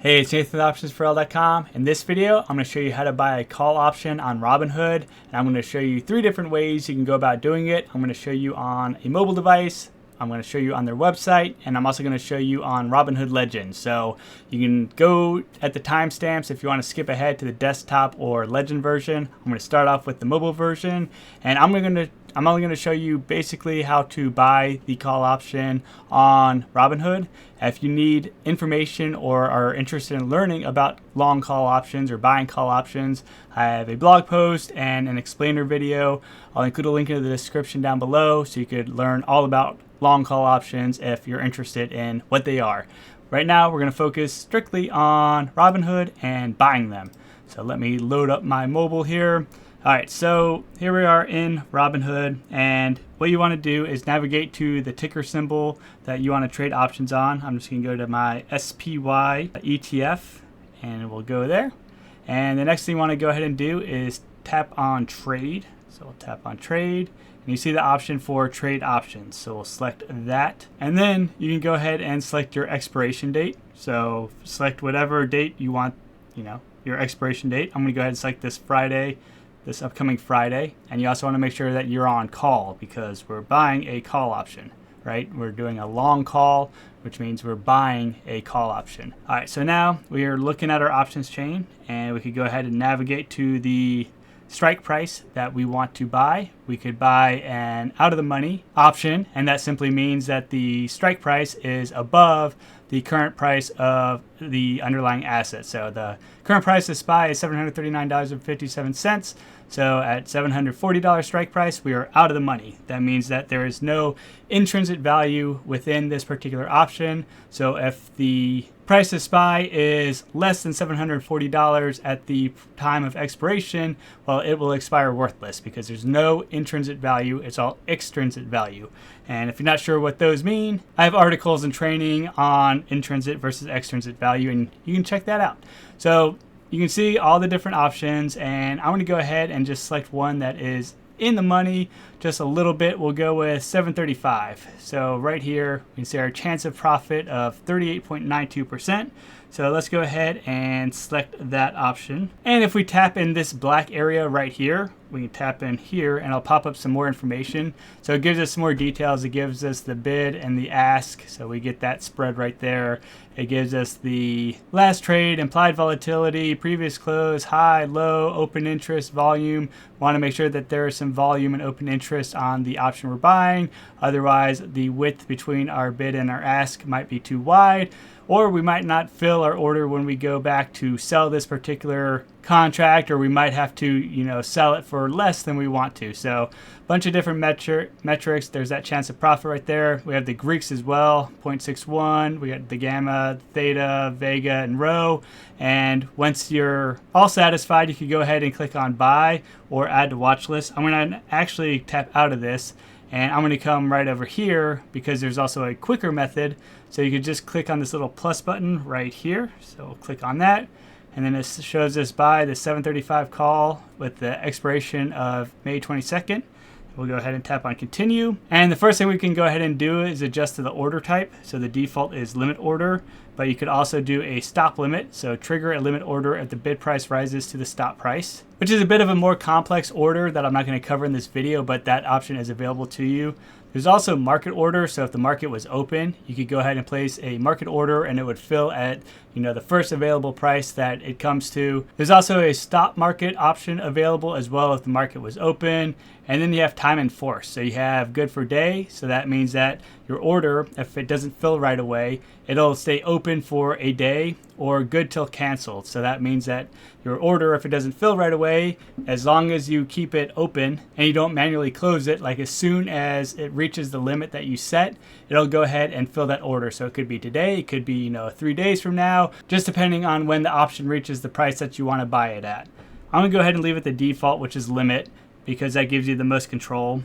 Hey, it's Nathan with OptionsForAll.com. In this video, I'm going to show you how to buy a call option on Robinhood, and I'm going to show you 3 different ways you can go about doing it. I'm going to show you on a mobile device, I'm going to show you on their website, and I'm also going to show you on Robinhood Legend. So you can go at the timestamps if you want to skip ahead to the desktop or Legend version. I'm going to start off with the mobile version, and I'm only going to show you basically how to buy the call option on Robinhood. If you need information or are interested in learning about long call options or buying call options, I have a blog post and an explainer video. I'll include a link in the description down below so you could learn all about long call options if you're interested in what they are. Right now, we're going to focus strictly on Robinhood and buying them. So let me load up my mobile here. Alright, so here we are in Robinhood, and what you want to do is navigate to the ticker symbol that you want to trade options on. I'm just going to go to my SPY ETF, and we'll go there. And the next thing you want to go ahead and do is tap on trade. So we'll tap on trade, and you see the option for trade options. So we'll select that, and then you can go ahead and select your expiration date. So select whatever date you want, your expiration date. I'm going to go ahead and select this upcoming Friday, and you also want to make sure that you're on call because we're buying a call option, right? We're doing a long call, which means we're buying a call option. All right, so now we are looking at our options chain, and we could go ahead and navigate to the strike price that we want to buy. We could buy an out of the money option, and that simply means that the strike price is above the current price of the underlying asset. So the current price of SPY is $739.57. So at $740 strike price, we are out of the money. That means that there is no intrinsic value within this particular option. So if the price of SPY is less than $740 at the time of expiration, well, it will expire worthless because there's no intrinsic value. It's all extrinsic value. And if you're not sure what those mean, I have articles and training on intrinsic versus extrinsic value, and you can check that out. So you can see all the different options, and I'm going to go ahead and just select one that is in the money just a little bit. We'll go with 735. So right here we can see our chance of profit of 38.92%. So let's go ahead and select that option. And if we tap in this black area right here, we can tap in here and it'll pop up some more information. So it gives us some more details. It gives us the bid and the ask. So we get that spread right there. It gives us the last trade, implied volatility, previous close, high, low, open interest, volume. Want to make sure that there is some volume and open interest on the option we're buying. Otherwise, the width between our bid and our ask might be too wide, or we might not fill our order when we go back to sell this particular contract, or we might have to, sell it for less than we want to. So a bunch of different metrics. There's that chance of profit right there. We have the Greeks as well, 0.61. We got the Gamma, Theta, Vega, and Rho. And once you're all satisfied, you can go ahead and click on buy or add to watch list. I'm going to actually tap out of this, and I'm going to come right over here because there's also a quicker method. So you could just click on this little plus button right here. So we'll click on that. And then it shows us buy the 735 call with the expiration of May 22nd. We'll go ahead and tap on continue. And the first thing we can go ahead and do is adjust to the order type. So the default is limit order, but you could also do a stop limit. So trigger a limit order if the bid price rises to the stop price, which is a bit of a more complex order that I'm not going to cover in this video, but that option is available to you. There's also market order. So if the market was open, you could go ahead and place a market order and it would fill at, the first available price that it comes to. There's also a stop market option available as well if the market was open. And then you have time and force. So you have good for day. So that means that your order, if it doesn't fill right away, it'll stay open for a day, or good till canceled. So that means that your order, if it doesn't fill right away, as long as you keep it open and you don't manually close it, like as soon as it reaches the limit that you set, it'll go ahead and fill that order. So it could be today, it could be 3 days from now, just depending on when the option reaches the price that you want to buy it at. I'm going to go ahead and leave it the default, which is limit, because that gives you the most control.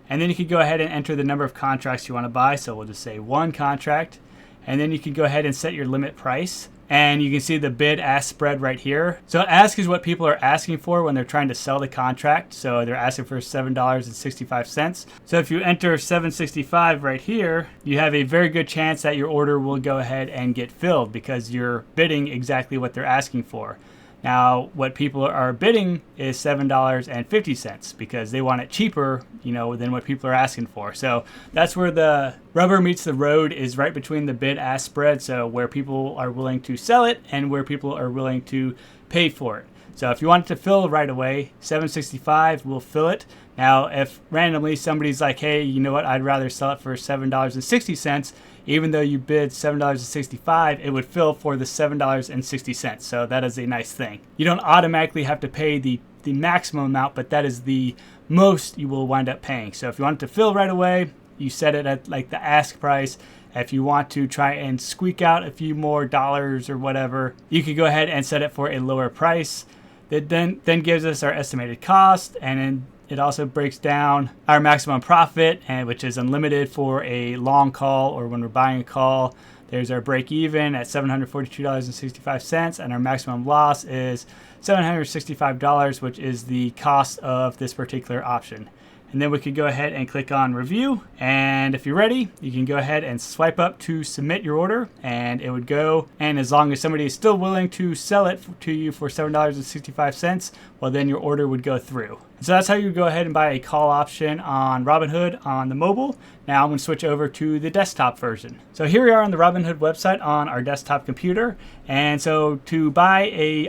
And then you can go ahead and enter the number of contracts you want to buy. So we'll just say 1 contract. And then you can go ahead and set your limit price. And you can see the bid ask spread right here. So ask is what people are asking for when they're trying to sell the contract. So they're asking for $7.65. So if you enter $7.65 right here, you have a very good chance that your order will go ahead and get filled because you're bidding exactly what they're asking for. Now, what people are bidding is $7.50 because they want it cheaper, than what people are asking for. So that's where the rubber meets the road, is right between the bid-ask spread. So where people are willing to sell it and where people are willing to pay for it. So if you want it to fill right away, $7.65 will fill it. Now, if randomly somebody's like, hey, you know what, I'd rather sell it for $7.60, even though you bid $7.65, it would fill for the $7.60. So that is a nice thing. You don't automatically have to pay the maximum amount, but that is the most you will wind up paying. So if you want it to fill right away, you set it at like the ask price. If you want to try and squeak out a few more dollars or whatever, you could go ahead and set it for a lower price. That then gives us our estimated cost, and then it also breaks down our maximum profit, and which is unlimited for a long call or when we're buying a call. There's our break even at $742.65, and our maximum loss is $765, which is the cost of this particular option. And then we could go ahead and click on review. And if you're ready, you can go ahead and swipe up to submit your order, and it would go. And as long as somebody is still willing to sell it to you for $7.65, well, then your order would go through. So that's how you go ahead and buy a call option on Robinhood on the mobile. Now I'm going to switch over to the desktop version. So here we are on the Robinhood website on our desktop computer. And so to buy a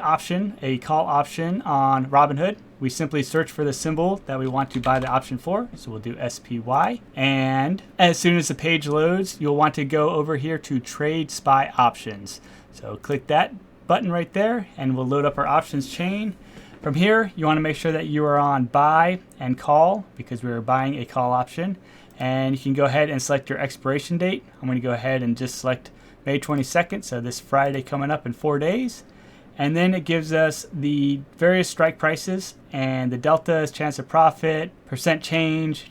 call option on Robinhood, we simply search for the symbol that we want to buy the option for. So we'll do SPY. And as soon as the page loads, you'll want to go over here to Trade SPY Options. So click that button right there, and we'll load up our options chain. From here, you want to make sure that you are on buy and call because we're buying a call option. And you can go ahead and select your expiration date. I'm going to go ahead and just select May 22nd, so this Friday coming up in 4 days. And then it gives us the various strike prices and the deltas, chance of profit, percent change,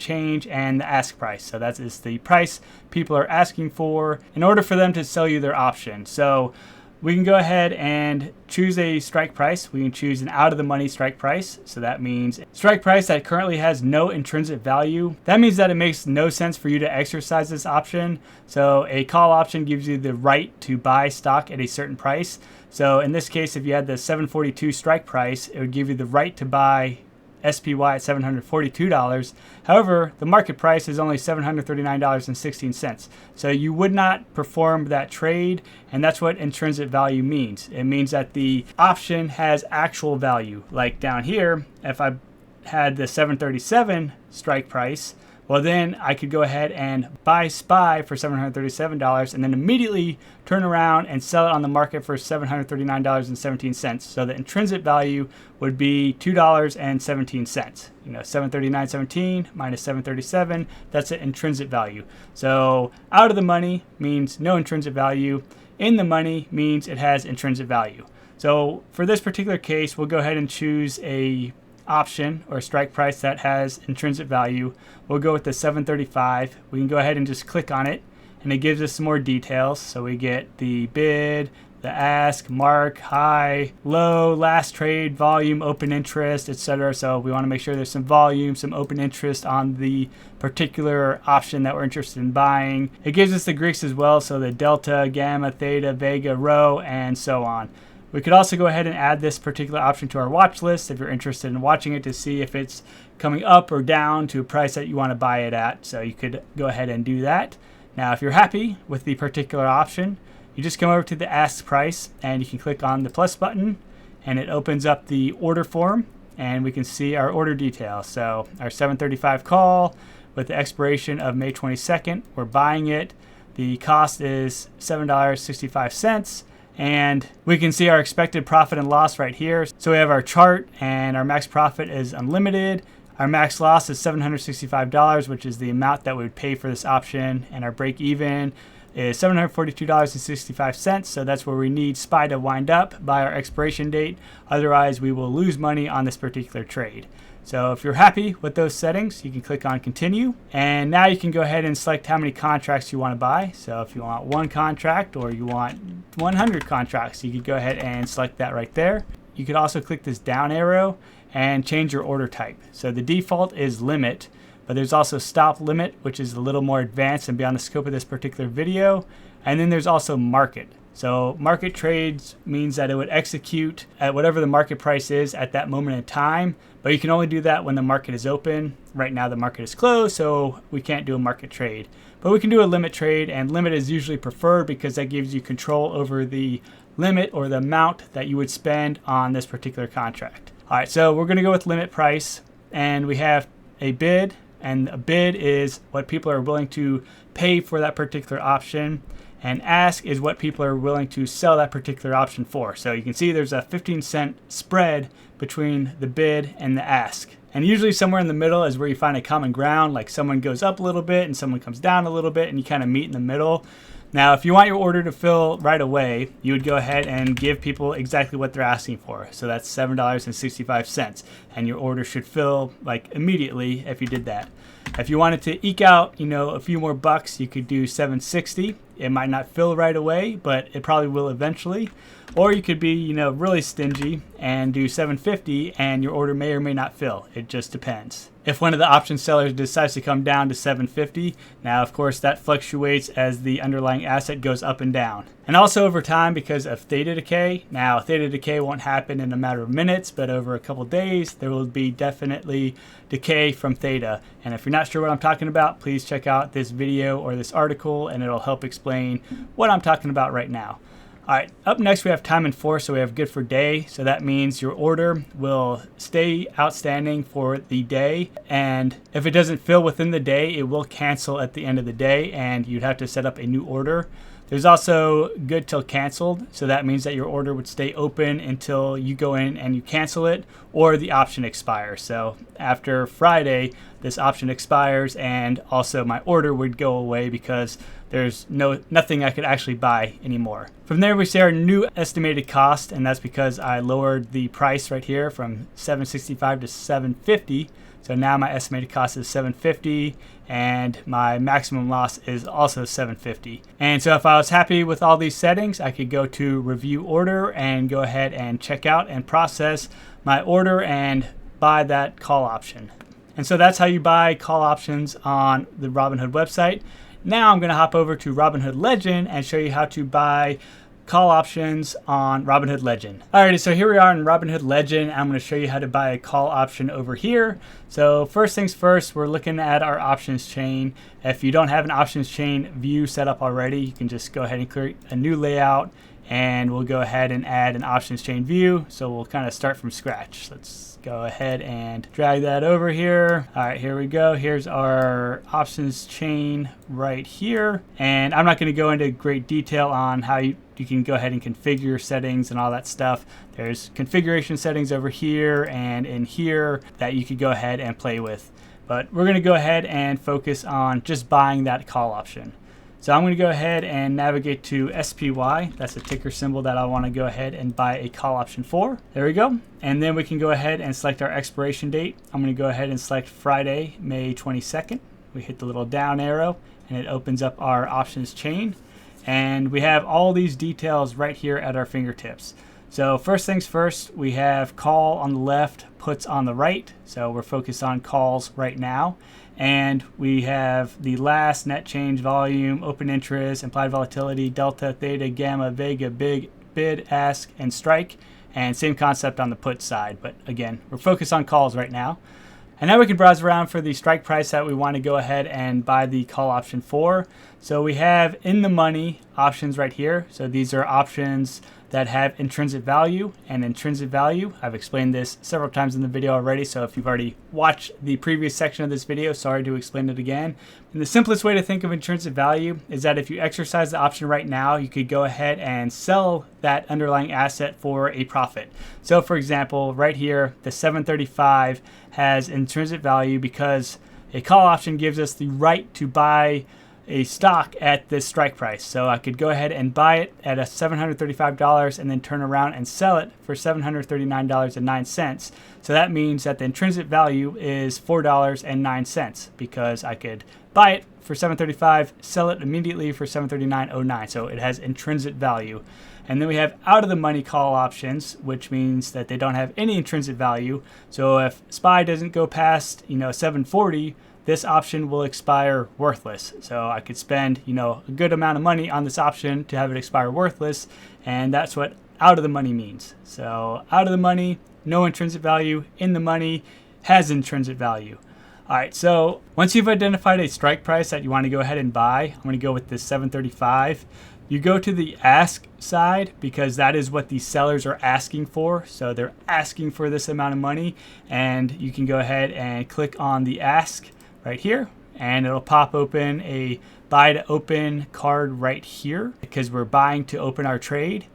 and the ask price. So that is the price people are asking for in order for them to sell you their option. So we can go ahead and choose a strike price. We can choose an out-of-the-money strike price. So that means strike price that currently has no intrinsic value. That means that it makes no sense for you to exercise this option. So a call option gives you the right to buy stock at a certain price. So in this case, if you had the $742 strike price, it would give you the right to buy SPY at $742. However, the market price is only $739.16. So you would not perform that trade, and that's what intrinsic value means. It means that the option has actual value. Like down here, if I had the 737 strike price, well, then I could go ahead and buy SPY for $737 and then immediately turn around and sell it on the market for $739.17. So the intrinsic value would be $2.17. $739.17 minus $737, that's the intrinsic value. So out of the money means no intrinsic value. In the money means it has intrinsic value. So for this particular case, we'll go ahead and choose a option or strike price that has intrinsic value. We'll go with the 735. We can go ahead and just click on it, and it gives us some more details. So we get the bid, the ask, mark, high, low, last trade, volume, open interest, etc. So we want to make sure there's some volume, some open interest on the particular option that we're interested in buying. It gives us the Greeks as well, so the delta, gamma, theta, vega, rho, and so on. We could also go ahead and add this particular option to our watch list if you're interested in watching it to see if it's coming up or down to a price that you want to buy it at. So you could go ahead and do that. Now, if you're happy with the particular option, you just come over to the ask price and you can click on the plus button, and it opens up the order form, and we can see our order details. So our 735 call with the expiration of May 22nd, we're buying it. The cost is $7.65. And we can see our expected profit and loss right here. So we have our chart, and our max profit is unlimited. Our max loss is $765, which is the amount that we would pay for this option. And our break even is $742.65. So that's where we need SPY to wind up by our expiration date. Otherwise, we will lose money on this particular trade. So if you're happy with those settings, you can click on continue. And now you can go ahead and select how many contracts you want to buy. So if you want 1 contract or you want 100 contracts, you could go ahead and select that right there. You could also click this down arrow and change your order type. So the default is limit, but there's also stop limit, which is a little more advanced and beyond the scope of this particular video. And then there's also market. So market trades means that it would execute at whatever the market price is at that moment in time, but you can only do that when the market is open. Right now the market is closed, so we can't do a market trade. But we can do a limit trade, and limit is usually preferred because that gives you control over the limit or the amount that you would spend on this particular contract. All right, so we're gonna go with limit price, and we have a bid, and a bid is what people are willing to pay for that particular option. And ask is what people are willing to sell that particular option for. So you can see there's a 15-cent spread between the bid and the ask. And usually somewhere in the middle is where you find a common ground, like someone goes up a little bit and someone comes down a little bit, and you kind of meet in the middle. Now, if you want your order to fill right away, you would go ahead and give people exactly what they're asking for. So that's $7.65, and your order should fill like immediately if you did that. If you wanted to eke out, a few more bucks, you could do $7.60. It might not fill right away, but it probably will eventually. Or you could be, really stingy and do $7.50, and your order may or may not fill. It just depends. If one of the option sellers decides to come down to $7.50, now of course that fluctuates as the underlying asset goes up and down. And also over time, because of theta decay. Now theta decay won't happen in a matter of minutes, but over a couple days there will be definitely decay from theta. And if you're not sure what I'm talking about, please check out this video or this article, and it'll help explain what I'm talking about right now. All right, up next we have time and force, so we have good for day. So that means your order will stay outstanding for the day, and if it doesn't fill within the day, it will cancel at the end of the day, and you'd have to set up a new order. There's also good till canceled, so that means that your order would stay open until you go in and you cancel it, or the option expires. So after Friday, this option expires, and also my order would go away because there's nothing I could actually buy anymore. From there, we see our new estimated cost, and that's because I lowered the price right here from $7.65 to $7.50. So now my estimated cost is $7.50, and my maximum loss is also $7.50. And so if I was happy with all these settings, I could go to review order and go ahead and check out and process my order and buy that call option. And so that's how you buy call options on the Robinhood website. Now I'm going to hop over to Robinhood Legend and show you how to buy call options on Robinhood Legend. Alrighty, so here we are in Robinhood Legend. I'm going to show you how to buy a call option over here. So first things first, we're looking at our options chain. If you don't have an options chain view set up already, you can just go ahead and create a new layout, and we'll go ahead and add an options chain view. So we'll kind of start from scratch. Let's go ahead and drag that over here. All right, here we go. Here's our options chain right here. And I'm not going to go into great detail on how you can go ahead and configure your settings and all that stuff. There's configuration settings over here and in here that you could go ahead and play with. But we're going to go ahead and focus on just buying that call option. So I'm going to go ahead and navigate to SPY. That's a ticker symbol that I want to go ahead and buy a call option for. There we go. And then we can go ahead and select our expiration date. I'm going to go ahead and select Friday, May 22nd. We hit the little down arrow, and it opens up our options chain. And we have all these details right here at our fingertips. So first things first, we have call on the left, puts on the right. So we're focused on calls right now. And we have the last, net change, volume, open interest, implied volatility, delta, theta, gamma, vega, big, bid, ask, and strike. And same concept on the put side. But again, we're focused on calls right now. And now we can browse around for the strike price that we want to go ahead and buy the call option for. So we have in the money options right here. So these are options that have intrinsic value, and intrinsic value, I've explained this several times in the video already, so if you've already watched the previous section of this video, sorry to explain it again. And the simplest way to think of intrinsic value is that if you exercise the option right now, you could go ahead and sell that underlying asset for a profit. So for example, right here, the 735 has intrinsic value because a call option gives us the right to buy a stock at this strike price. So I could go ahead and buy it at a $735 and then turn around and sell it for $739.09. So that means that the intrinsic value is $4.09 because I could buy it for $735, sell it immediately for $739.09. So it has intrinsic value. And then we have out of the money call options, which means that they don't have any intrinsic value. So if SPY doesn't go past, 740, this option will expire worthless. So I could spend, a good amount of money on this option to have it expire worthless. And that's what out of the money means. So out of the money, no intrinsic value. In the money, has intrinsic value. All right, so once you've identified a strike price that you want to go ahead and buy, I'm going to go with this 735. You go to the ask side because that is what these sellers are asking for. So they're asking for this amount of money, and you can go ahead and click on the ask right here, and it'll pop open a buy to open card right here because we're buying to open our trade.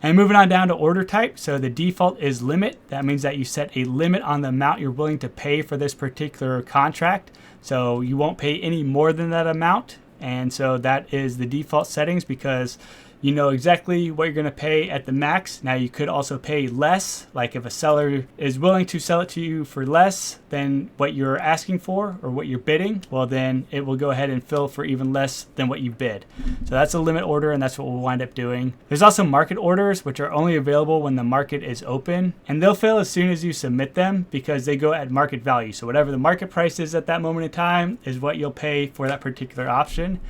And moving on down to order type. So the default is limit. That means that you set a limit on the amount you're willing to pay for this particular contract. So you won't pay any more than that amount. And so that is the default settings because you know exactly what you're going to pay at the max. Now you could also pay less, like if a seller is willing to sell it to you for less than what you're asking for or what you're bidding, well then it will go ahead and fill for even less than what you bid. So that's a limit order, and that's what we'll wind up doing. There's also market orders, which are only available when the market is open, and they'll fill as soon as you submit them because they go at market value. So whatever the market price is at that moment in time is what you'll pay for that particular option.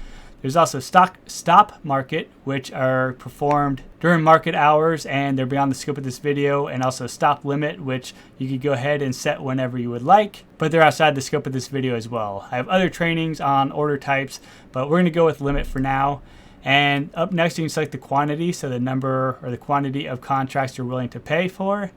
There's also stop market, which are performed during market hours and they're beyond the scope of this video, and also stop limit, which you could go ahead and set whenever you would like, but they're outside the scope of this video as well. I have other trainings on order types, but we're going to go with limit for now. And up next, you can select the quantity, so the number or the quantity of contracts you're willing to pay for.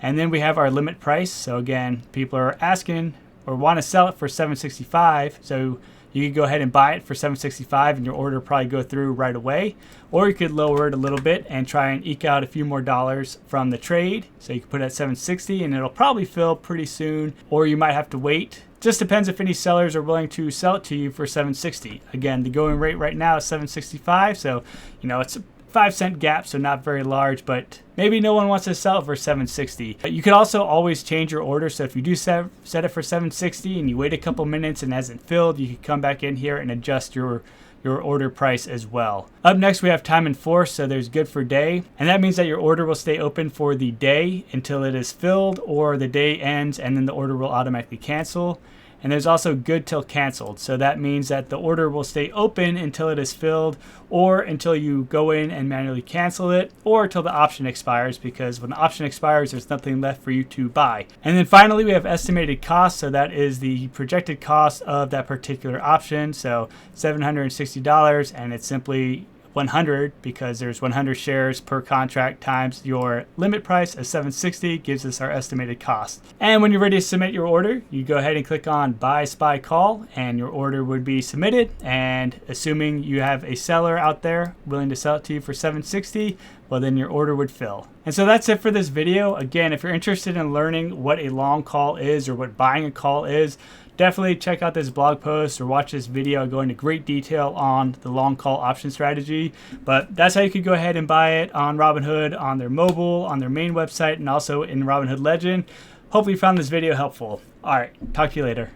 And then we have our limit price. So again, people are asking or want to sell it for $765. So you could go ahead and buy it for $765 and your order will probably go through right away. Or you could lower it a little bit and try and eke out a few more dollars from the trade. So you can put it at $760 and it'll probably fill pretty soon, or you might have to wait. Just depends if any sellers are willing to sell it to you for $760. Again, the going rate right now is $765, so it's a 5-cent gap, so not very large, but maybe no one wants to sell it for $760. You could also always change your order. So if you do set it for $760 and you wait a couple minutes and it hasn't filled, you can come back in here and adjust your order price as well. Up next, we have time and force. So there's good for day, and that means that your order will stay open for the day until it is filled, or the day ends and then the order will automatically cancel. And there's also good till canceled. So that means that the order will stay open until it is filled, or until you go in and manually cancel it, or until the option expires, because when the option expires, there's nothing left for you to buy. And then finally, we have estimated cost. So that is the projected cost of that particular option. So $760, and it's simply 100 because there's 100 shares per contract times your limit price of $760 gives us our estimated cost. And when you're ready to submit your order, you go ahead and click on buy SPY call, and your order would be submitted. And assuming you have a seller out there willing to sell it to you for $760, well then your order would fill. And so that's it for this video. Again, if you're interested in learning what a long call is or what buying a call is, definitely check out this blog post or watch this video. I go into great detail on the long call option strategy. But that's how you could go ahead and buy it on Robinhood, on their mobile, on their main website, and also in Robinhood Legend. Hopefully you found this video helpful. All right, talk to you later.